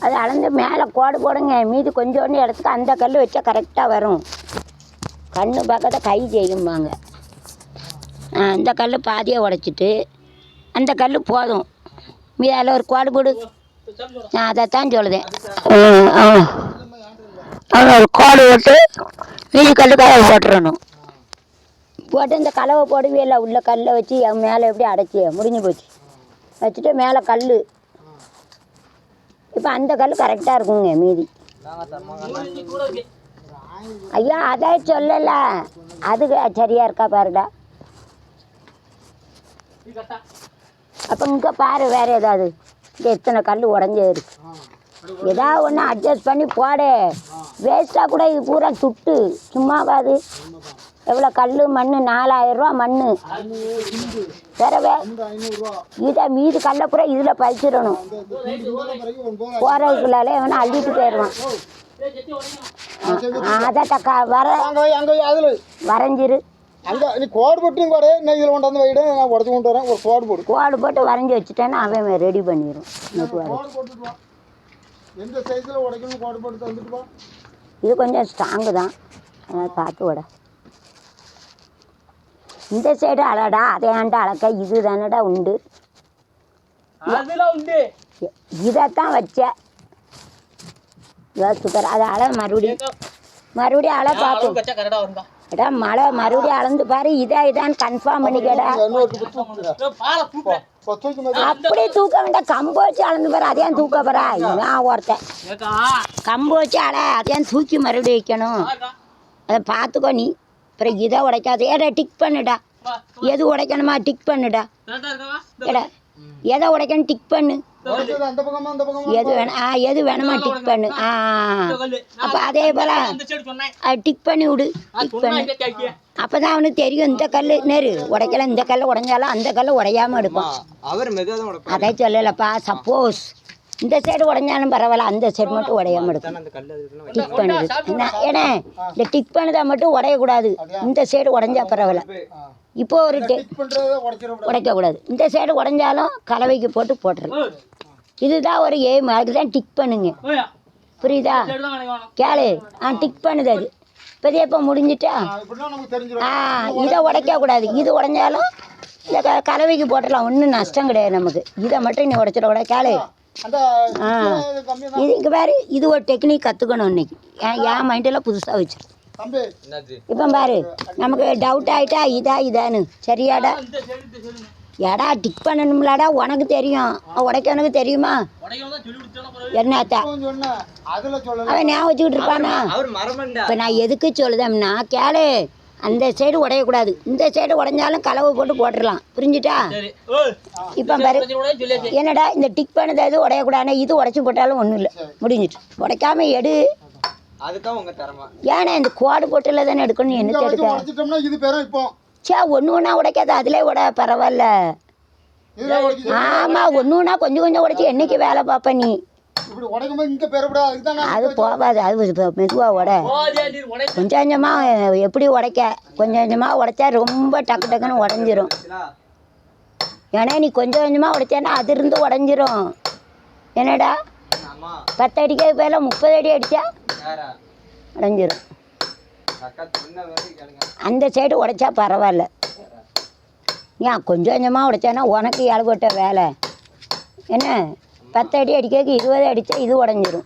அது அளந்து மேலே கோடு போடுங்க. மீதி கொஞ்சோண்டு இடத்துக்கு அந்த கல் வச்சா கரெக்டாக வரும். கண்ணு பக்கத்தை கை செய்யும்பாங்க. இந்த கல் பாதியை உடைச்சிட்டு அந்த கல் போதும். மீதி அதில் ஒரு கோடு போடு. நான் அதைத்தான் சொல்லுதேன். ஒரு கோடு போட்டு மீதி கல் கலவை போட்டுறணும். போட்டு இந்த கலவை போடுவே இல்லை உள்ள கல்லை வச்சு மேலே எப்படி அடைச்சி முடிஞ்சு போச்சு. வச்சுட்டு மேலே கல். இப்போ அந்த கல் கரெக்டாக இருக்குங்க. மீதி ஐயா அதை சொல்லலை. அது சரியாக இருக்கா பாருடா. அப்போ இங்கே பாரு வேறு ஏதாவது. இங்கே எத்தனை கல் உடஞ்சே இருக்கு. ஏதாவது ஒன்று அட்ஜஸ்ட் பண்ணி போடு. வேஸ்ட்டாக கூட இது பூரா துட்டு சும்மாவாது. எவ்வளோ கல் மண் 4000 ரூபா மண். வேறவே இதை மீதி கல்லை பூரா இதில் பறிச்சிடணும். போகிறதுக்குள்ளால வேணா அள்ளிட்டு போயிடுவான். அதை தக்கா வரைஞ்சிரு. கோடு போட்டு வரைஞ்சி வச்சுட்டேன்னா அவன் ரெடி பண்ணிடும். இது கொஞ்சம் ஸ்ட்ராங்கு தான். அதனால் பார்த்து விட. இந்த சைடு அழடா அதை ஏன்டா அளக்க. இது தானடா உண்டு. இதைத்தான் வச்ச யோசிச்சுப்பார். அதை அள மறுபடியும் அள பார்ப்போம். ஏடா மழை மறுபடியும் அளந்து பாரு. இதான்னு கன்ஃபார்ம் பண்ணிக்கடா. அப்படி தூக்க வேண்டாம். கம்பு வச்சு அளந்து பாரு. அதையும் தூக்க போறா. நான் ஒருத்தன் கம்பு வச்சு அதையும் தூக்கி மறுபடியும் வைக்கணும். அதை பார்த்துக்கோ நீ. அப்புறம் இதை உடைக்காது. ஏடா டிக் பண்ணுடா. எது உடைக்கணுமா டிக் பண்ணுடா. ஏடா எதை உடைக்கணும் டிக் பண்ணு. எது வேணுமா டிக் பண்ணு. அப்போ அதே போல் டிக் பண்ணி விடு. டிக் பண்ணு. அப்போ தான் அவனுக்கு தெரியும் இந்த கல் நேரு உடைக்கலாம். இந்த கல் உடைஞ்சாலும் அந்த கல் உடையாமல் எடுக்கும். அதை சொல்லலப்பா. சப்போஸ் இந்த சைடு உடைஞ்சாலும் பரவாயில்ல. அந்த சைடு மட்டும் உடையாமல் எடுக்கும். டிக் பண்ணுது ஏன்னா இந்த டிக் பண்ணுறதை மட்டும் உடையக்கூடாது. இந்த சைடு உடைஞ்சா பரவாயில்ல. இப்போ ஒரு உடைக்கக்கூடாது. இந்த சைடு உடைஞ்சாலும் கலவைக்கு போட்டு போட்டுருது. இதுதான் ஒரு எய்ம். அதுதான் டிக் பண்ணுங்க. புரியுதா? கேளு. டிக் பண்ணுது அது. இப்போ முடிஞ்சிட்டா இதை உடைக்கக்கூடாது. இது உடைஞ்சாலும் இந்த கலவைக்கு போட்டுடலாம். ஒன்றும் நஷ்டம் கிடையாது நமக்கு. இதை மட்டும் நீ உடைச்சிடக்கூடாது. கேளு. இதுக்கு பாரு. இது ஒரு டெக்னிக் கற்றுக்கணும் இன்னைக்கு. என் மைண்டில் புதுசாக வச்சிரு. இப்போ பாரு நமக்கு டவுட் ஆகிட்டா இதான்னு சரியாடா. ஏடா டிக் பண்ணணும்லாடா. உனக்கு தெரியும். உடைக்கணுக்கு தெரியுமா? என்னத்தா அவன் ஞாபகம் வச்சுக்கிட்டு இருப்பானா? இப்போ நான் எதுக்கு சொல்லுதேன்னா கேளு. அந்த சைடு உடையக்கூடாது. இந்த சைடு உடைஞ்சாலும் கலவை போட்டு போட்டுடலாம். புரிஞ்சுட்டா? இப்போ பாரு என்னடா இந்த டிக் பண்ணது எது உடையக்கூடாது. இது உடைச்சி போட்டாலும் ஒன்றும் இல்லை. முடிஞ்சிட்டு உடைக்காம எடு. ஏன்னா இந்த கோடு போட்டுல தானே எடுக்கணும். என்ன எடுக்க சே ஒன்று ஒன்றா உடைக்காது. அதிலே உட பரவாயில்ல. ஆமாம் ஒன்று ஒன்றா கொஞ்சம் கொஞ்சம் உடைச்சி என்னைக்கு வேலை பார்ப்ப நீ. அது போகாது. அது மெதுவாக உட. கொஞ்சம் கொஞ்சமாக எப்படி உடைக்க. கொஞ்சம் கொஞ்சமாக உடைச்சா ரொம்ப டக்கு டக்குன்னு உடஞ்சிரும். ஏன்னா நீ கொஞ்சம் கொஞ்சமாக உடைச்சேன்னா அது இருந்து உடஞ்சிரும். என்னடா 10 அடிக்கிறது பேர 30 அடி அடித்தா உடஞ்சிரும். அந்த சைடு உடைச்சா பரவாயில்ல. ஏன் கொஞ்சம் கொஞ்சமாக உடைச்சானா உனக்கு ஏழு போட்ட வேலை என்ன. 10 அடி அடிக்க 20 அடித்தா இது உடஞ்சிரும்.